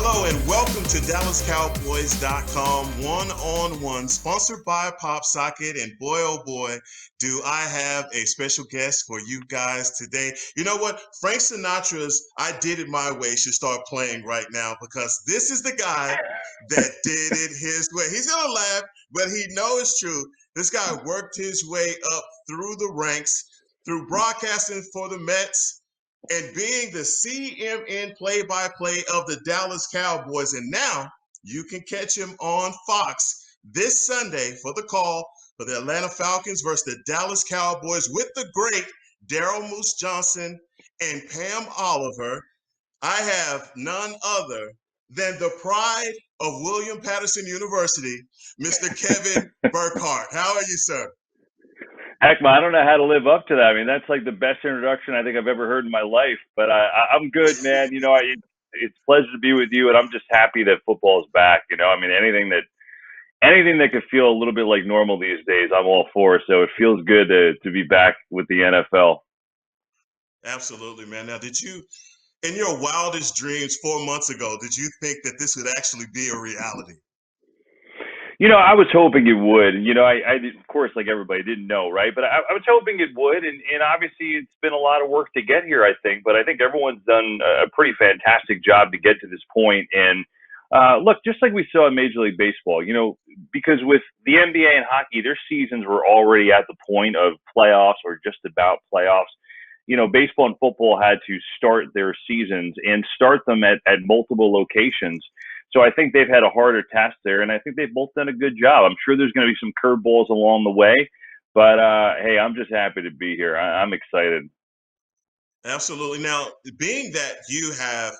Hello and welcome to DallasCowboys.com one-on-one, sponsored by PopSocket. And boy, oh boy, do I have a special guest for you guys today. You know what? Frank Sinatra's I Did It My Way should start playing right now because this is the guy that did it his way. He's going to laugh, but he knows it's true. This guy worked his way up through the ranks, through broadcasting for the Mets, and being the CMN play-by-play of the Dallas Cowboys. And now you can catch him on Fox this Sunday for the call for the Atlanta Falcons versus the Dallas Cowboys with the great Daryl Moose Johnson and Pam Oliver. I have none other than the pride of William Patterson University, Mr. Kevin Burkhardt. How are you, sir? Hekma, I don't know how to live up to that. I mean, that's like the best introduction I think I've ever heard in my life. But I'm good, man. You know, it's a pleasure to be with you, and I'm just happy that football is back. You know, I mean, anything that could feel a little bit like normal these days, I'm all for. So it feels good to be back with the NFL. Absolutely, man. Now, did you, in your wildest dreams 4 months ago, did you think that this would actually be a reality? You know, I was hoping it would. You know, I did, of course, like everybody, didn't know, right? But I was hoping it would, and obviously it's been a lot of work to get here, I think. But I think everyone's done a pretty fantastic job to get to this point. And look, just like we saw in Major League Baseball, you know, because with the NBA and hockey, their seasons were already at the point of playoffs or just about playoffs. You know, baseball and football had to start their seasons and start them at multiple locations. So I think they've had a harder task there, and I think they've both done a good job. I'm sure there's going to be some curveballs along the way, but hey, I'm just happy to be here. I'm excited. Absolutely. Now, being that you have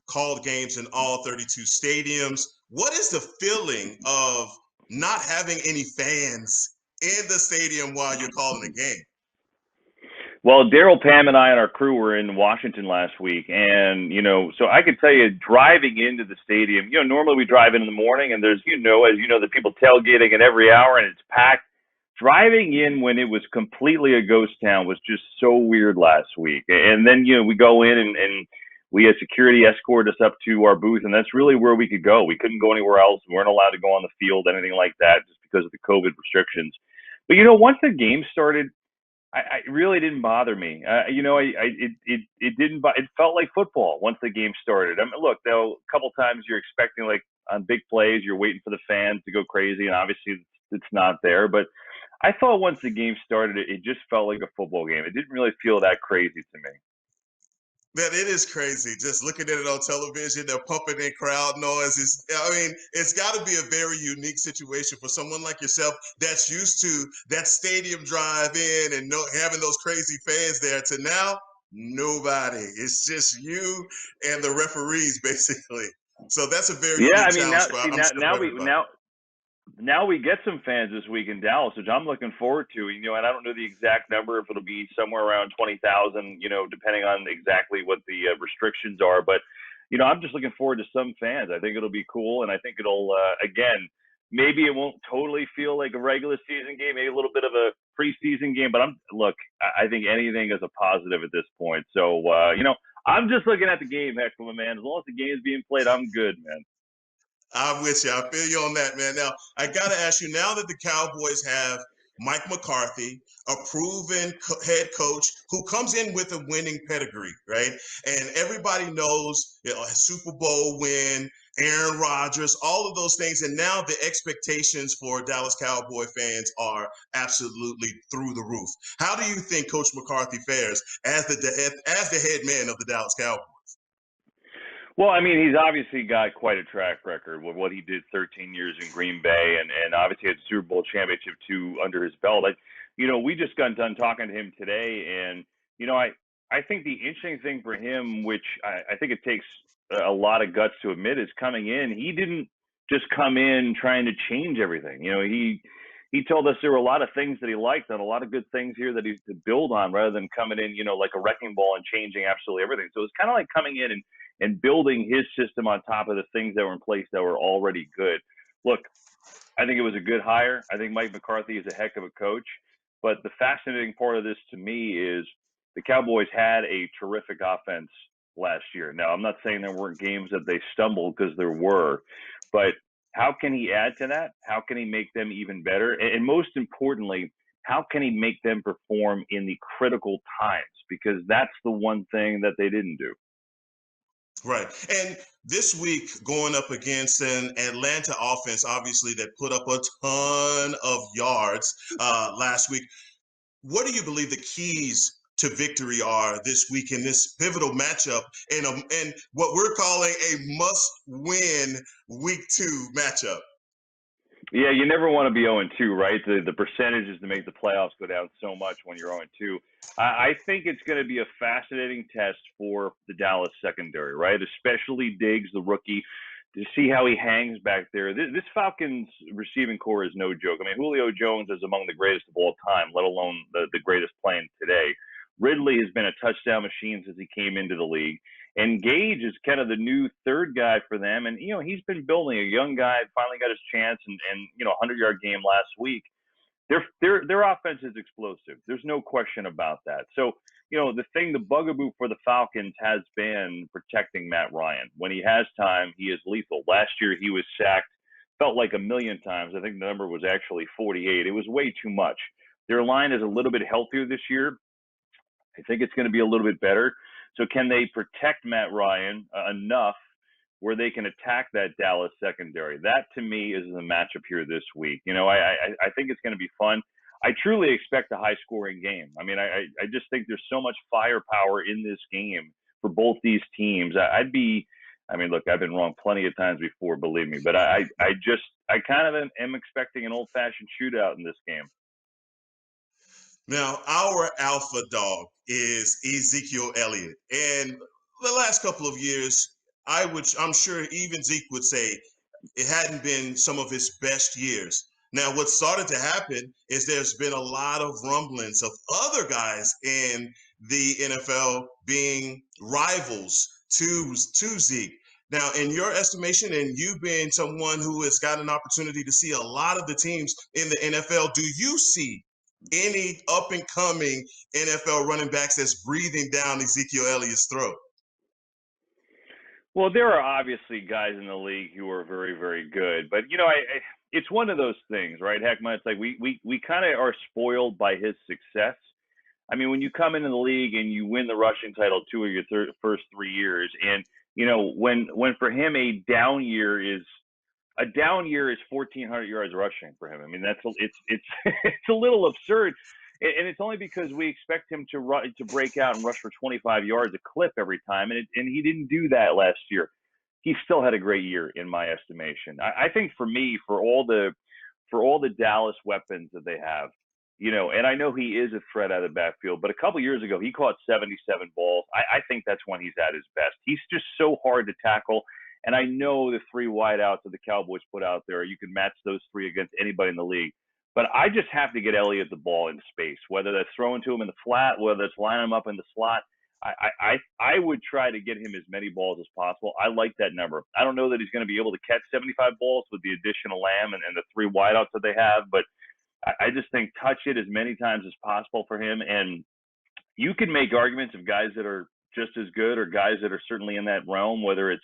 called games in all 32 stadiums, what is the feeling of not having any fans in the stadium while you're calling a game? Well, Daryl, Pam, and I and our crew were in Washington last week, and you know, so I could tell you, driving into the stadium, you know, normally we drive in the morning, and there's, you know, as you know, the people tailgating at every hour, and it's packed. Driving in when it was completely a ghost town was just so weird last week. And then, you know, we go in and we had security escort us up to our booth, and that's really where we could go. We couldn't go anywhere else. We weren't allowed to go on the field, anything like that, just because of the COVID restrictions. But you know, once the game started, I really didn't bother me. You know, it didn't. It felt like football once the game started. I mean, look, though, a couple times you're expecting, like on big plays, you're waiting for the fans to go crazy, and obviously it's not there. But I thought once the game started, it just felt like a football game. It didn't really feel that crazy to me. Man, it is crazy. Just looking at it on television, they're pumping in crowd noise. I mean, it's got to be a very unique situation for someone like yourself that's used to that stadium drive-in and having those crazy fans there to now, nobody. It's just you and the referees, basically. So that's a very Yeah, unique I mean, challenge for, I'm sure, for everybody. now we get some fans this week in Dallas, which I'm looking forward to. You know, and I don't know the exact number, if it'll be somewhere around 20,000, you know, depending on exactly what the restrictions are. But, you know, I'm just looking forward to some fans. I think it'll be cool, and I think it'll, again, maybe it won't totally feel like a regular season game, maybe a little bit of a preseason game. But I think anything is a positive at this point. So, you know, I'm just looking at the game, heck, man. As long as the game's being played, I'm good, man. I'm with you. I feel you on that, man. Now, I got to ask you, now that the Cowboys have Mike McCarthy, a proven head coach who comes in with a winning pedigree, right? And everybody knows, you know, a Super Bowl win, Aaron Rodgers, all of those things. And now the expectations for Dallas Cowboy fans are absolutely through the roof. How do you think Coach McCarthy fares as the head man of the Dallas Cowboys? Well, I mean, he's obviously got quite a track record with what he did 13 years in Green Bay, and obviously had Super Bowl championship two under his belt. You know, we just got done talking to him today, and you know, I think the interesting thing for him, which I think it takes a lot of guts to admit, is coming in. He didn't just come in trying to change everything. You know, he told us there were a lot of things that he liked and a lot of good things here that he's to build on, rather than coming in, you know, like a wrecking ball and changing absolutely everything. So it's kind of like coming in and building his system on top of the things that were in place that were already good. Look, I think it was a good hire. I think Mike McCarthy is a heck of a coach. But the fascinating part of this to me is the Cowboys had a terrific offense last year. Now, I'm not saying there weren't games that they stumbled, because there were, but how can he add to that? How can he make them even better? And most importantly, how can he make them perform in the critical times? Because that's the one thing that they didn't do. Right. And this week, going up against an Atlanta offense, obviously, that put up a ton of yards last week. What do you believe the keys to victory are this week in this pivotal matchup and what we're calling a must-win week 2 matchup? Yeah, you never want to be 0-2, right? The percentages to make the playoffs go down so much when you're 0-2. I think it's going to be a fascinating test for the Dallas secondary, right? Especially Diggs, the rookie, to see how he hangs back there. This Falcons receiving core is no joke. I mean, Julio Jones is among the greatest of all time, let alone the greatest playing today. Ridley has been a touchdown machine since he came into the league. And Gage is kind of the new third guy for them. And, he's been building a young guy, finally got his chance, and 100-yard game last week. Their offense is explosive. There's no question about that. So, the bugaboo for the Falcons has been protecting Matt Ryan. When he has time, he is lethal. Last year, he was sacked, felt like a million times. I think the number was actually 48. It was way too much. Their line is a little bit healthier this year. I think it's going to be a little bit better. So can they protect Matt Ryan enough where they can attack that Dallas secondary? That, to me, is the matchup here this week. I think it's going to be fun. I truly expect a high-scoring game. I mean, I just think there's so much firepower in this game for both these teams. I've been wrong plenty of times before, believe me, but I kind of am expecting an old-fashioned shootout in this game. Now, our alpha dog is Ezekiel Elliott. And the last couple of years, I'm sure even Zeke would say it hadn't been some of his best years. Now, what started to happen is there's been a lot of rumblings of other guys in the NFL being rivals to Zeke. Now, in your estimation, and you being someone who has got an opportunity to see a lot of the teams in the NFL, do you see any up and coming NFL running backs that's breathing down Ezekiel Elliott's throat? Well, there are obviously guys in the league who are very, very good, but it's one of those things, right, Hekma? It's like we kind of are spoiled by his success. I mean, when you come into the league and you win the rushing title 2 of your first 3 years, and when for him a down year is 1,400 yards rushing for him. I mean, it's a little absurd, and it's only because we expect him to break out and rush for 25 yards a clip every time, and he didn't do that last year. He still had a great year, in my estimation. I think for me, for all the Dallas weapons that they have, and I know he is a threat out of the backfield, but a couple years ago he caught 77 balls. I think that's when he's at his best. He's just so hard to tackle. And I know the 3 wideouts that the Cowboys put out there, you can match those 3 against anybody in the league. But I just have to get Elliott the ball in space, whether that's throwing to him in the flat, whether it's lining him up in the slot. I would try to get him as many balls as possible. I like that number. I don't know that he's going to be able to catch 75 balls with the additional Lamb and the 3 wideouts that they have, but I just think touch it as many times as possible for him. And you can make arguments of guys that are just as good or guys that are certainly in that realm, whether it's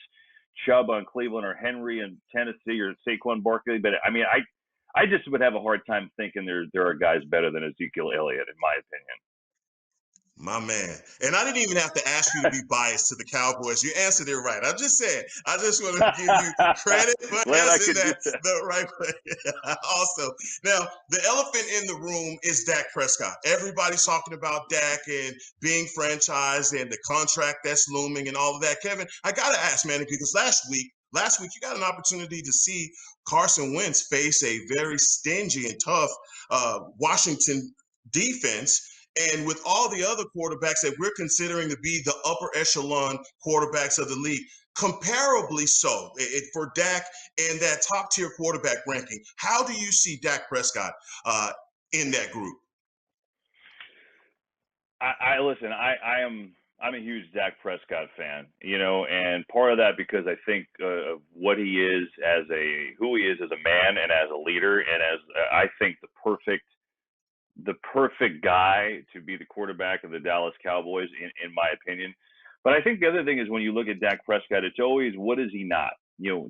Chubb on Cleveland or Henry in Tennessee or Saquon Barkley. But I mean, I just would have a hard time thinking there are guys better than Ezekiel Elliott, in my opinion. My man. And I didn't even have to ask you to be biased to the Cowboys. You answered it right. I'm just saying, I just want to give you credit for answering that the right way. Also, now, the elephant in the room is Dak Prescott. Everybody's talking about Dak and being franchised and the contract that's looming and all of that. Kevin, I got to ask, man, because last week, you got an opportunity to see Carson Wentz face a very stingy and tough Washington defense. And with all the other quarterbacks that we're considering to be the upper echelon quarterbacks of the league, comparably so for Dak and that top tier quarterback ranking, how do you see Dak Prescott in that group? Listen. I'm a huge Dak Prescott fan, and part of that because I think of what he is who he is as a man and as a leader, and as I think the perfect guy to be the quarterback of the Dallas Cowboys, in my opinion. But I think the other thing is when you look at Dak Prescott, it's always, what is he not?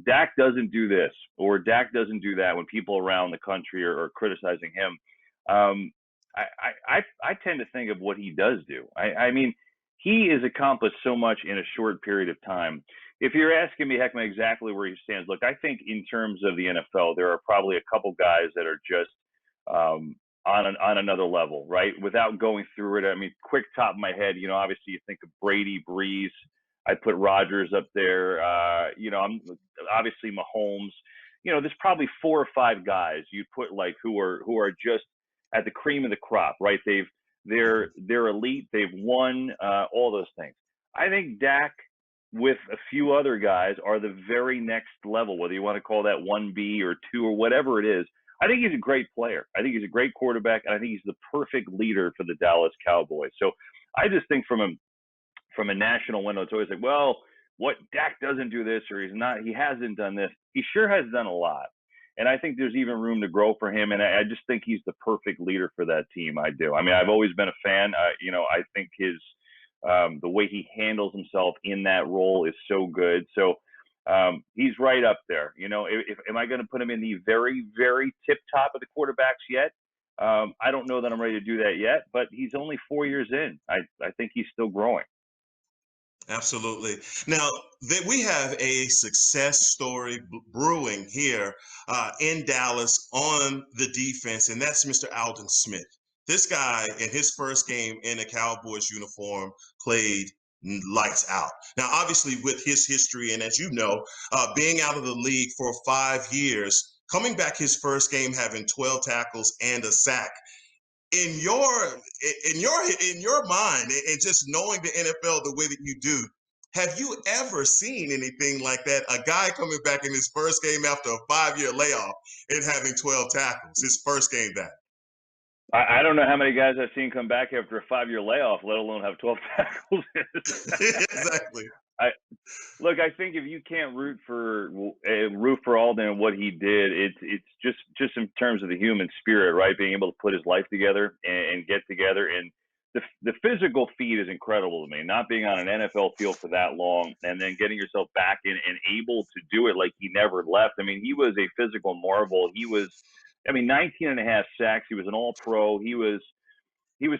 Dak doesn't do this or Dak doesn't do that when people around the country are criticizing him. I tend to think of what he does do. I mean, he has accomplished so much in a short period of time. If you're asking me, Hekma, exactly where he stands, look, I think in terms of the NFL, there are probably a couple guys that are just on another level, right? Without going through it, I mean, quick top of my head, obviously you think of Brady, Breeze. I put Rodgers up there. I'm obviously Mahomes. There's probably 4 or 5 guys you'd put like who are just at the cream of the crop, right? They're elite. They've won all those things. I think Dak, with a few other guys, are the very next level, whether you want to call that 1B or 2 or whatever it is. I think he's a great player. I think he's a great quarterback, and I think he's the perfect leader for the Dallas Cowboys. So I just think from a national window, it's always like, well, what, Dak doesn't do this, or he hasn't done this. He sure has done a lot. And I think there's even room to grow for him. And I just think he's the perfect leader for that team. I do. I mean, I've always been a fan. I think the way he handles himself in that role is so good. So he's right up there. Am I going to put him in the very, very tip top of the quarterbacks yet? I don't know that I'm ready to do that yet, but he's only 4 years in. I think he's still growing. Absolutely. Now, we have a success story brewing here in Dallas on the defense, and that's Mr. Aldon Smith. This guy, in his first game in a Cowboys uniform, played lights out. Now, obviously, with his history, and as you know, being out of the league for 5 years, coming back his first game having 12 tackles and a sack. In your mind, and just knowing the NFL the way that you do, have you ever seen anything like that? A guy coming back in his first game after a 5-year layoff and having 12 tackles, his first game back. I don't know how many guys I've seen come back after a 5-year layoff, let alone have 12 tackles. Exactly. Look, I think if you can't root for Aldon and what he did, it's just in terms of the human spirit, right? Being able to put his life together and get together, and the physical feat is incredible to me. Not being on an NFL field for that long and then getting yourself back in and able to do it like he never left. I mean, he was a physical marvel. 19 and a half sacks. He was an All-Pro. He was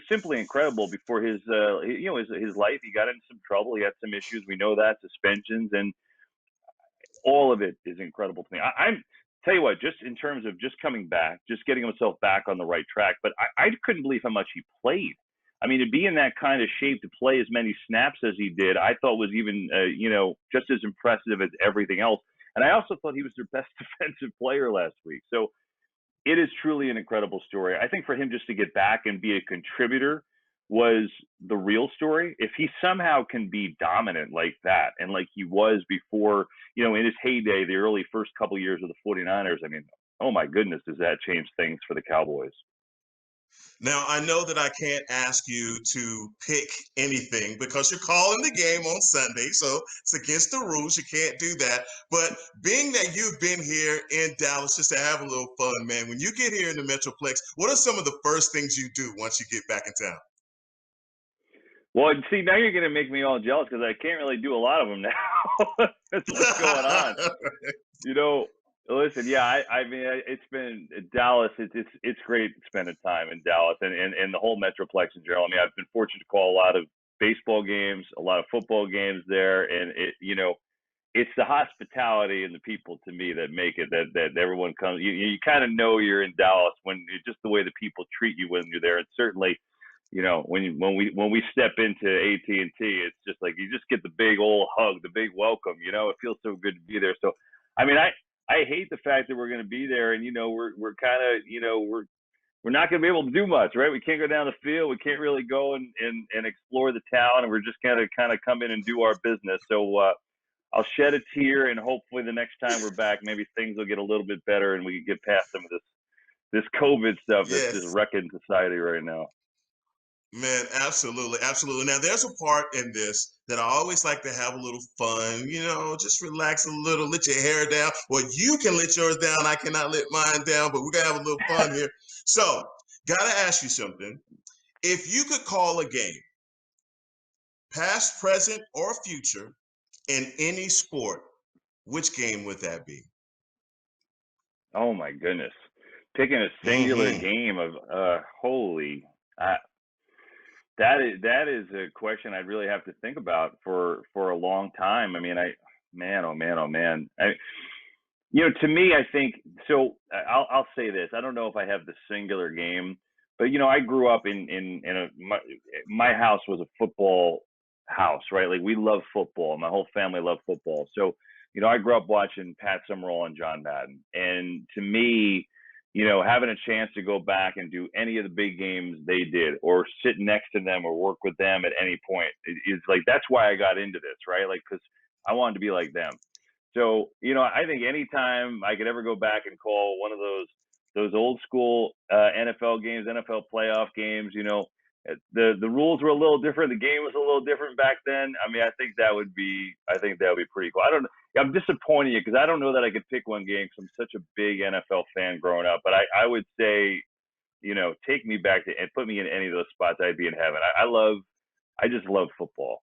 simply incredible before his life. He got into some trouble. He had some issues. We know that, suspensions, and all of it is incredible to me. I'm tell you what, just in terms of just coming back, just getting himself back on the right track. But I couldn't believe how much he played. I mean, to be in that kind of shape, to play as many snaps as he did, I thought was even just as impressive as everything else. And I also thought he was their best defensive player last week. So it is truly an incredible story. I think for him just to get back and be a contributor was the real story. If he somehow can be dominant like that and like he was before, in his heyday, the early first couple of years of the 49ers, I mean, oh my goodness, does that change things for the Cowboys? Now, I know that I can't ask you to pick anything because you're calling the game on Sunday, so it's against the rules. You can't do that. But being that you've been here in Dallas just to have a little fun, man, when you get here in the Metroplex, what are some of the first things you do once you get back in town? Well, see, now you're going to make me all jealous because I can't really do a lot of them now. That's what's going on. Listen, yeah, I mean, it's been Dallas. It's great spending time in Dallas and the whole Metroplex in general. I mean, I've been fortunate to call a lot of baseball games, a lot of football games there, and it's the hospitality and the people to me that make it that everyone comes. You kind of know you're in Dallas when just the way the people treat you when you're there, and certainly. When we step into AT&T, it's just like you just get the big old hug, the big welcome. It feels so good to be there. So, I mean, I hate the fact that we're going to be there, and we're kind of we're not going to be able to do much, right? We can't go down the field, we can't really go and explore the town, and we're just going to kind of come in and do our business. So I'll shed a tear, and hopefully the next time we're back, maybe things will get a little bit better, and we can get past some of this COVID stuff that's just wrecking society right now. Man, absolutely, absolutely. Now, there's a part in this that I always like to have a little fun, just relax a little, let your hair down. Well, you can let yours down. I cannot let mine down, but we're going to have a little fun here. So, got to ask you something. If you could call a game, past, present, or future, in any sport, which game would that be? Oh my goodness. Picking a singular Mm-hmm. game of holy uh, that is a question I'd really have to think about for a long time. I mean, man, oh man, oh man. To me, I think so. I'll say this. I don't know if I have the singular game, but I grew up my house was a football house, right? Like we love football. My whole family loved football. So I grew up watching Pat Summerall and John Madden, and to me, having a chance to go back and do any of the big games they did, or sit next to them, or work with them at any point, is like that's why I got into this, right? Like because I wanted to be like them. So, I think anytime I could ever go back and call one of those old school NFL games, NFL playoff games, the rules were a little different. The game was a little different back then. I mean, I think that would be pretty cool. I'm disappointing you because I don't know that I could pick one game because I'm such a big NFL fan growing up. But I would say, take me back to and put me in any of those spots, I'd be in heaven. I just love football.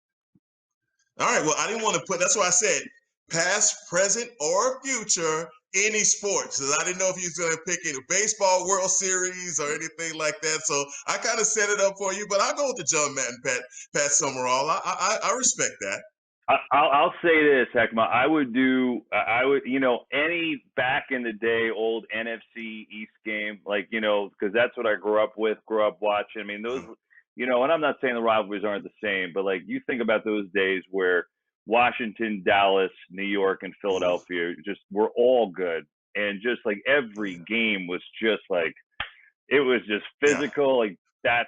All right. Well, I didn't want to that's why I said past, present, or future, any sports. Because I didn't know if you was going to pick any baseball World Series or anything like that. So I kind of set it up for you, but I'll go with the John Madden, Pat Summerall. I respect that. I'll say this, Hekma. I would, any back in the day old NFC East game, like, because that's what I grew up watching. I mean, those, and I'm not saying the rivalries aren't the same, but like you think about those days where Washington, Dallas, New York, and Philadelphia just were all good. And just like every game was just like, it was just physical. Yeah. Like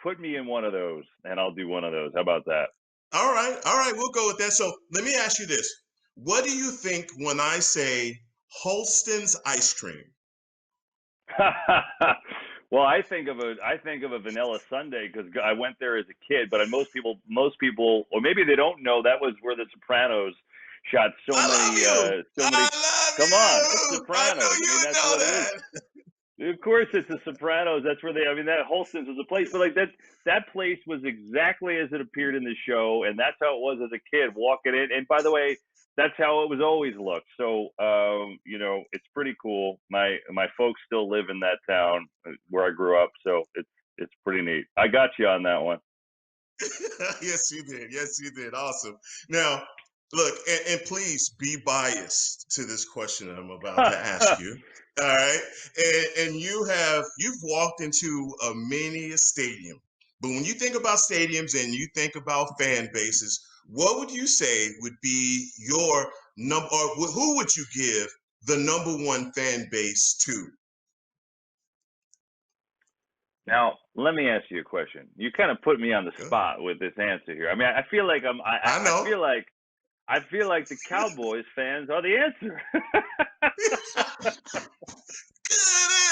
put me in one of those and I'll do one of those. How about that? All right, we'll go with that. So let me ask you this. What do you think when I say Holston's ice cream? Well, I think of a vanilla sundae because I went there as a kid. But most people, or maybe they don't know, that was where The Sopranos shot so many. Come on, it's Sopranos. I know you would know that. Of course, it's The Sopranos. That's where that Holston's was a place. But like that place was exactly as it appeared in the show, and that's how it was as a kid walking in. And by the way, that's how it was always looked. So, it's pretty cool. My folks still live in that town where I grew up, so it's pretty neat. I got you on that one. Yes, you did. Yes, you did. Awesome. Now, look, and please be biased to this question I'm about to ask you. All right, and you've walked into many a stadium, but when you think about stadiums and you think about fan bases, what would you say would be your number, or who would you give the number one fan base to? Now, let me ask you a question. You kind of put me on the spot with this answer here. I mean, I feel like I feel like the Cowboys fans are the answer. Good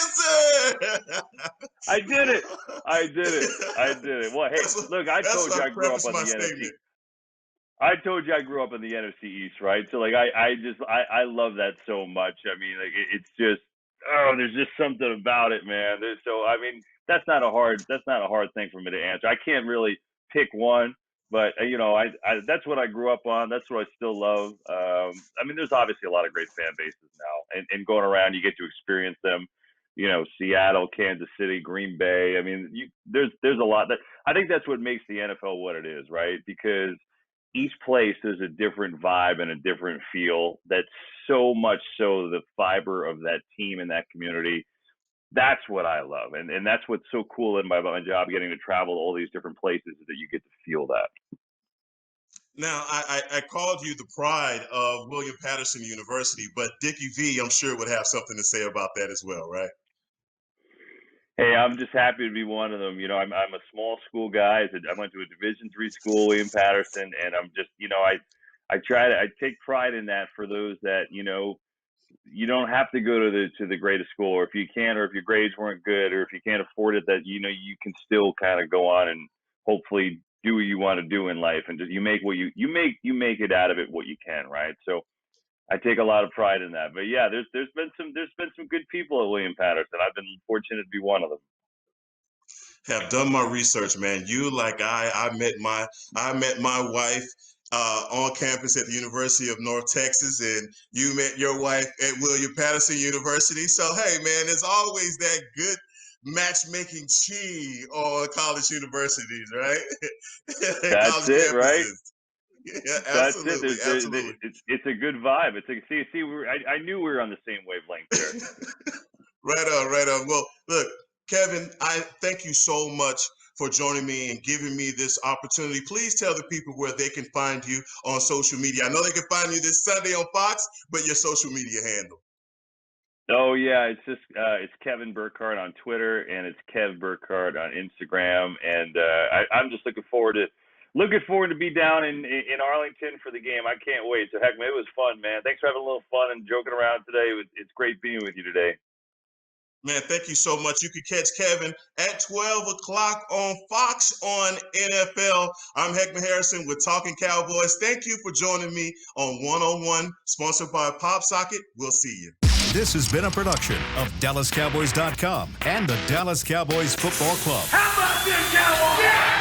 answer. I did it. Well, hey, look, I told you I grew up on the NFC. I told you I grew up in the NFC East, right? So like I love that so much. I mean, like it's just there's just something about it, man. I mean, that's not a hard thing for me to answer. I can't really pick one, but I that's what I grew up on. That's what I still love. I mean, there's obviously a lot of great fan bases now, and going around, you get to experience them. Seattle, Kansas City, Green Bay. I mean, there's a lot that I think that's what makes the NFL what it is, right? Because each place is a different vibe and a different feel. That's so much so the fiber of that team and that community. That's what I love. And that's what's so cool in my job, getting to travel to all these different places, that you get to feel that. Now, I called you the pride of William Patterson University, but Dickie V, I'm sure, would have something to say about that as well, right? Hey, I'm just happy to be one of them. I'm a small school guy. I went to a Division III school, William Patterson, and I'm just, I take pride in that for those that, you don't have to go to the greatest school, or if you can't, or if your grades weren't good, or if you can't afford it, that, you can still kind of go on and hopefully do what you want to do in life, and just you make it out of it what you can, right? So I take a lot of pride in that. But yeah, there's been some good people at William Patterson. I've been fortunate to be one of them. have done my research, man. You like I met my wife on campus at the University of North Texas, and you met your wife at William Patterson University. So hey, man, there's always that good matchmaking chi on college universities, right? That's College it, right? campuses. Yeah, That's it. absolutely, absolutely. It's a good vibe. It's like, see, I knew we were on the same wavelength there. Right on, right on. Well, look, Kevin, I thank you so much for joining me and giving me this opportunity. Please tell the people where they can find you on social media. I know they can find you this Sunday on Fox, but your social media handle. Oh yeah, it's Kevin Burkhardt on Twitter, and it's Kev Burkhardt on Instagram, and I'm just looking forward to be down in Arlington for the game. I can't wait. So Hekma, it was fun, man. Thanks for having a little fun and joking around today. It's great being with you today. Man, thank you so much. You can catch Kevin at 12 o'clock on Fox on NFL. I'm Hekma Harrison with Talking Cowboys. Thank you for joining me on One-on-One, sponsored by PopSocket. We'll see you. This has been a production of DallasCowboys.com and the Dallas Cowboys Football Club. How about this, Cowboys? Yeah!